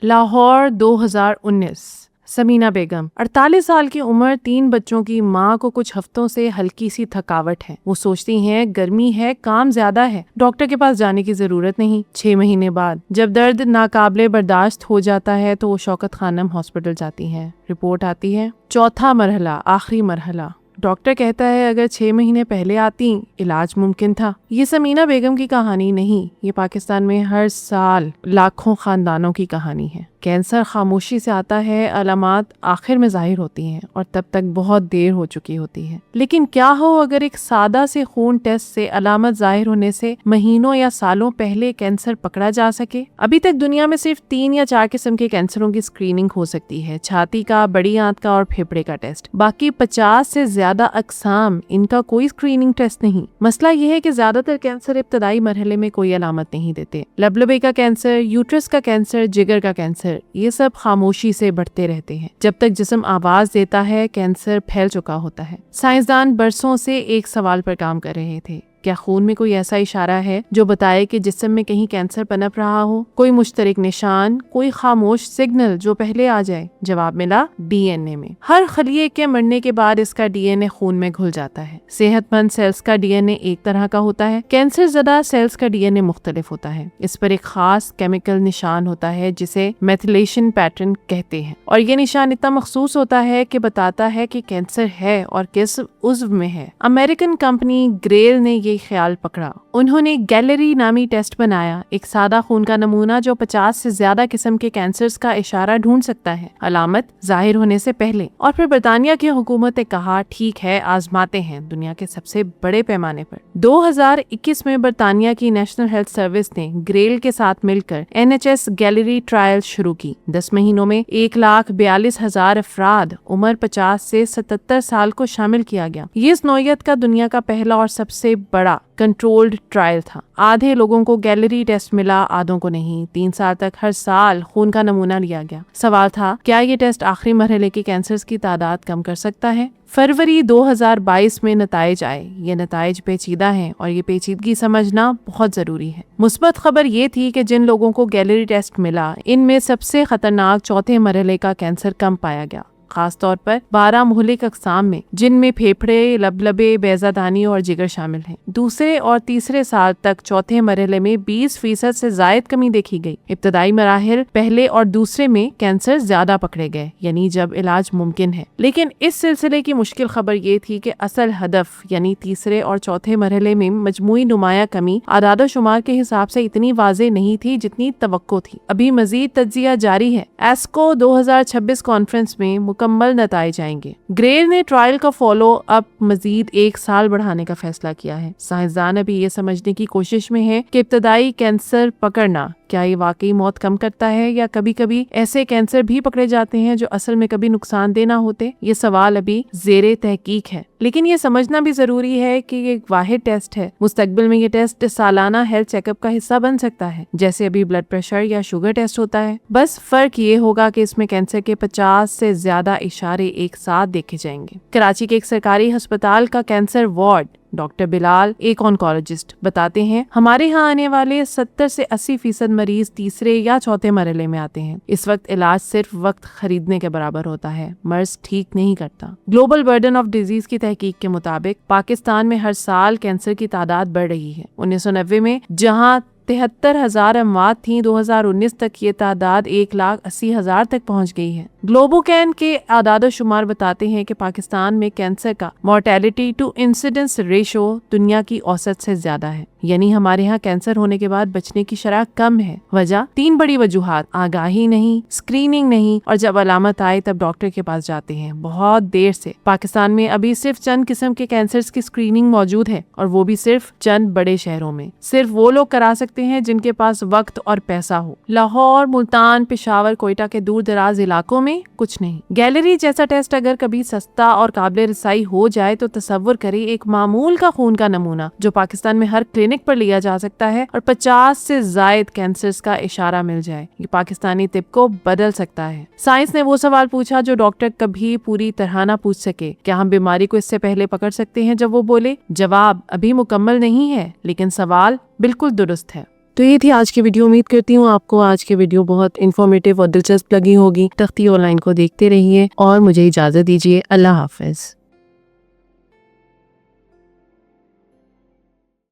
لاہور 2019۔ سمینہ بیگم 48 سال کی عمر، 3 بچوں کی ماں کو کچھ ہفتوں سے ہلکی سی تھکاوٹ ہے۔ وہ سوچتی ہیں گرمی ہے، کام زیادہ ہے، ڈاکٹر کے پاس جانے کی ضرورت نہیں۔ 6 مہینے بعد جب درد ناقابل برداشت ہو جاتا ہے تو وہ شوکت خانم ہاسپٹل جاتی ہیں۔ رپورٹ آتی ہے 4تھا مرحلہ، آخری مرحلہ۔ ڈاکٹر کہتا ہے اگر 6 مہینے پہلے آتی علاج ممکن تھا۔ یہ سمینہ بیگم کی کہانی نہیں، یہ پاکستان میں ہر سال لاکھوں خاندانوں کی کہانی ہے۔ کینسر خاموشی سے آتا ہے، علامات آخر میں ظاہر ہوتی ہیں اور تب تک بہت دیر ہو چکی ہوتی ہے۔ لیکن کیا ہو اگر ایک سادہ سے خون ٹیسٹ سے علامت ظاہر ہونے سے مہینوں یا سالوں پہلے کینسر پکڑا جا سکے؟ ابھی تک دنیا میں صرف 3 یا 4 قسم کے کینسروں کی اسکریننگ ہو سکتی ہے، چھاتی کا، بڑی آنت کا اور پھیپھڑے کا ٹیسٹ۔ باقی 50 سے زیادہ اقسام، ان کا کوئی اسکریننگ ٹیسٹ نہیں۔ مسئلہ یہ ہے کہ زیادہ تر کینسر ابتدائی مرحلے میں کوئی علامت نہیں دیتے۔ لبلبے کا کینسر، یوٹرس کا کینسر، جگر کا کینسر، یہ سب خاموشی سے بڑھتے رہتے ہیں۔ جب تک جسم آواز دیتا ہے کینسر پھیل چکا ہوتا ہے۔ سائنسدان برسوں سے ایک سوال پر کام کر رہے تھے، کیا خون میں کوئی ایسا اشارہ ہے جو بتائے کہ جسم میں کہیں کینسر پنپ رہا ہو؟ کوئی مشترک نشان، کوئی خاموش سگنل جو پہلے آ جائے؟ جواب ملا ڈی این اے میں۔ ہر خلیے کے مرنے کے بعد اس کا ڈی این اے خون میں گھل جاتا ہے۔ صحت مند سیلز کا ڈی این اے ایک طرح کا ہوتا ہے، کینسر زدہ سیلز کا ڈی این اے مختلف ہوتا ہے۔ اس پر ایک خاص کیمیکل نشان ہوتا ہے جسے میتھیلیشن پیٹرن کہتے ہیں، اور یہ نشان اتنا مخصوص ہوتا ہے کہ بتاتا ہے کہ کینسر ہے اور کس عضو میں ہے۔ امریکن کمپنی گریل نے یہ خیال پکڑا۔ انہوں نے گیلری نامی ٹیسٹ بنایا، ایک سادہ خون کا نمونہ جو 50 سے زیادہ قسم کے کینسرز کا اشارہ ڈھونڈ سکتا ہے علامت ظاہر ہونے سے پہلے۔ اور پھر برطانیہ کی حکومت نے کہا ٹھیک ہے، آزماتے ہیں دنیا کے سب سے بڑے پیمانے پر۔ 2021 میں برطانیہ کی نیشنل ہیلتھ سروس نے گریل کے ساتھ مل کر NHS گیلری ٹرائل شروع کی۔ 10 مہینوں میں 1,42,000 افراد عمر 50 سے 77 سال کو شامل کیا گیا۔ یہ اس نوعیت کا دنیا کا پہلا اور سب سے بڑا کنٹرولڈ ٹرائل تھا۔ آدھے لوگوں کو گیلری ٹیسٹ ملا، آدھوں کو نہیں۔ 3 سال تک ہر سال خون کا نمونہ لیا گیا۔ سوال تھا کیا یہ ٹیسٹ آخری مرحلے کے کینسرز کی تعداد کم کر سکتا ہے؟ فروری 2022 میں نتائج آئے۔ یہ نتائج پیچیدہ ہیں اور یہ پیچیدگی سمجھنا بہت ضروری ہے۔ مثبت خبر یہ تھی کہ جن لوگوں کو گیلری ٹیسٹ ملا ان میں سب سے خطرناک 4تھے مرحلے کا کینسر کم پایا گیا، خاص طور پر 12 مہلک اقسام میں، جن میں پھیپھڑے، لبلبے، بیضہ دانی اور جگر شامل ہیں۔ دوسرے اور تیسرے سال تک 4تھے مرحلے میں 20% سے زائد کمی دیکھی گئی۔ ابتدائی مراحل پہلے اور دوسرے میں کینسر زیادہ پکڑے گئے، یعنی جب علاج ممکن ہے۔ لیکن اس سلسلے کی مشکل خبر یہ تھی کہ اصل ہدف یعنی تیسرے اور 4تھے مرحلے میں مجموعی نمایاں کمی اعداد و شمار کے حساب سے اتنی واضح نہیں تھی جتنی توقع تھی۔ ابھی مزید تجزیہ جاری ہے۔ ایسکو 2026 کانفرنس میں مکمل نتائج آئیں گے۔ گریل نے ٹرائل کا فالو اپ مزید 1 سال بڑھانے کا فیصلہ کیا ہے۔ سائنسدان ابھی یہ سمجھنے کی کوشش میں ہیں کہ ابتدائی کینسر پکڑنا کیا یہ واقعی موت کم کرتا ہے یا کبھی کبھی ایسے کینسر بھی پکڑے جاتے ہیں جو اصل میں کبھی نقصان دہ نہ ہوتے۔ یہ سوال ابھی زیر تحقیق ہے، لیکن یہ سمجھنا بھی ضروری ہے کہ یہ ایک واحد ٹیسٹ ہے۔ مستقبل میں یہ ٹیسٹ سالانہ ہیلتھ چیک اپ کا حصہ بن سکتا ہے، جیسے ابھی بلڈ پریشر یا شوگر ٹیسٹ ہوتا ہے۔ بس فرق یہ ہوگا کہ اس میں کینسر کے 50 سے زیادہ اشارے ایک ساتھ دیکھے جائیں گے۔ کراچی کے ایک سرکاری ہسپتال کا کینسر وارڈ ڈاکٹر بلال، ایک آنکولوجسٹ، بتاتے ہیں ہمارے ہاں آنے والے 70 سے 80% مریض تیسرے یا 4تھے مرحلے میں آتے ہیں۔ اس وقت علاج صرف وقت خریدنے کے برابر ہوتا ہے، مرض ٹھیک نہیں کرتا۔ گلوبل برڈن آف ڈیزیز کی تحقیق کے مطابق پاکستان میں ہر سال کینسر کی تعداد بڑھ رہی ہے۔ 1990 میں جہاں 73,000 اموات تھیں، 2019 تک یہ تعداد 1,80,000 تک پہنچ گئی ہے۔ گلوبوکین کے اعداد و شمار بتاتے ہیں کہ پاکستان میں کینسر کا مورٹیلٹی ٹو انسیڈنس ریشو دنیا کی اوسط سے زیادہ ہے، یعنی ہمارے ہاں کینسر ہونے کے بعد بچنے کی شرح کم ہے۔ وجہ 3 بڑی وجوہات: آگاہی نہیں، اسکریننگ نہیں، اور جب علامت آئے تب ڈاکٹر کے پاس جاتے ہیں بہت دیر سے۔ پاکستان میں ابھی صرف چند قسم کے کینسرز کی اسکریننگ موجود ہے، اور وہ بھی صرف چند بڑے شہروں میں۔ صرف وہ لوگ کرا سکتے ہیں جن کے پاس وقت اور پیسہ ہو۔ لاہور، ملتان، پشاور، کوئٹہ کے دور دراز علاقوں میں کچھ نہیں۔ گیلری جیسا ٹیسٹ اگر کبھی سستا اور قابل رسائی ہو جائے تو تصور کریں ایک معمول کا خون کا نمونہ جو پاکستان میں ہر کلینک پر لیا جا سکتا ہے اور 50 سے زائد کینسرز کا اشارہ مل جائے، یہ پاکستانی طب کو بدل سکتا ہے۔ سائنس نے وہ سوال پوچھا جو ڈاکٹر کبھی پوری طرح نہ پوچھ سکے، کیا ہم بیماری کو اس سے پہلے پکڑ سکتے ہیں جب وہ بولے؟ جواب ابھی مکمل نہیں ہے، لیکن سوال بالکل درست ہے۔ تو یہ تھی آج کی ویڈیو. امید کرتی ہوں آپ کو آج کی ویڈیو بہت انفارمیٹیو اور دلچسپ لگی ہوگی. تختی آن لائن کو دیکھتے رہیے اور مجھے اجازت دیجیے. اللہ حافظ.